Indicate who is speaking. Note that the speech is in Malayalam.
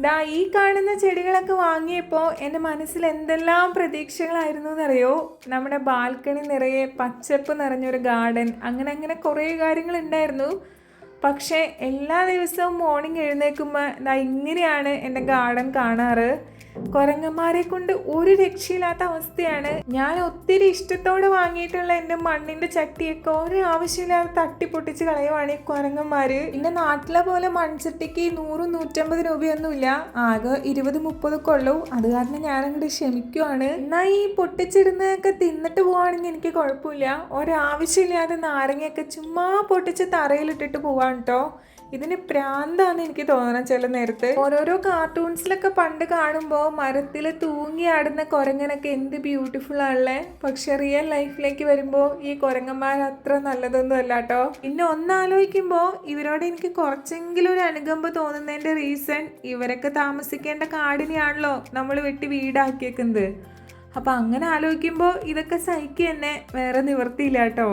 Speaker 1: ദാ ഈ കാണുന്ന ചെടികളൊക്കെ വാങ്ങിയപ്പോൾ എൻ്റെ മനസ്സിൽ എന്തെല്ലാം പ്രതീക്ഷകളായിരുന്നു എന്നറിയോ. നമ്മുടെ ബാൽക്കണി നിറയെ പച്ചപ്പ് നിറഞ്ഞൊരു ഗാർഡൻ, അങ്ങനെ അങ്ങനെ കുറേ കാര്യങ്ങളുണ്ടായിരുന്നു. പക്ഷേ എല്ലാ ദിവസവും മോർണിംഗ് എഴുന്നേൽക്കുമ്പോൾ ദാ ഇങ്ങനെയാണ് എൻ്റെ ഗാർഡൻ കാണാറ്. കുരങ്ങന്മാരെ കൊണ്ട് ഒരു രക്ഷയില്ലാത്ത അവസ്ഥയാണ്. ഞാൻ ഒത്തിരി ഇഷ്ടത്തോടെ വാങ്ങിയിട്ടുള്ള എൻ്റെ മണ്ണിൻ്റെ ചട്ടിയൊക്കെ ഒരു ആവശ്യമില്ലാതെ തട്ടിപ്പൊട്ടിച്ച് കളയുവാണ് ഈ കുരങ്ങന്മാര്. പിന്നെ നാട്ടിലെ പോലെ മൺചട്ടിക്ക് 100-150 രൂപയൊന്നുമില്ല, ആകെ 20-30 ഉള്ളൂ. അത് കാരണം ഞാനങ്ങോട്ട് ക്ഷമിക്കുവാണ്. എന്നാൽ ഈ പൊട്ടിച്ചിടുന്നതൊക്കെ തിന്നിട്ട് പോവാണെങ്കിൽ എനിക്ക് കുഴപ്പമില്ല. ഒരാവശ്യമില്ലാതെ നാരങ്ങയൊക്കെ ചുമ്മാ പൊട്ടിച്ച് തറയിലിട്ടിട്ട് പോവാണ് കേട്ടോ. ഇതിന് പ്രാന്താന്ന് എനിക്ക് തോന്നണം ചില നേരത്ത്. ഓരോരോ കാർട്ടൂൺസിലൊക്കെ പണ്ട് കാണുമ്പോൾ മരത്തിൽ തൂങ്ങിയാടുന്ന കുരങ്ങനൊക്കെ എന്ത് ബ്യൂട്ടിഫുൾ ആണല്ലേ. പക്ഷെ റിയൽ ലൈഫിലേക്ക് വരുമ്പോൾ ഈ കുരങ്ങന്മാർ അത്ര നല്ലതൊന്നും അല്ല കേട്ടോ. പിന്നെ ഒന്നാലോചിക്കുമ്പോൾ ഇവരോട് എനിക്ക് കുറച്ചെങ്കിലും ഒരു അനുകമ്പ തോന്നുന്നതിൻ്റെ റീസൺ, ഇവരൊക്കെ താമസിക്കേണ്ട കാടിനെയാണല്ലോ നമ്മൾ വെട്ടി വീടാക്കിയേക്കുന്നത്. അപ്പം അങ്ങനെ ആലോചിക്കുമ്പോൾ ഇതൊക്കെ സഹിക്കുക തന്നെ, വേറെ നിവർത്തിയില്ല കേട്ടോ.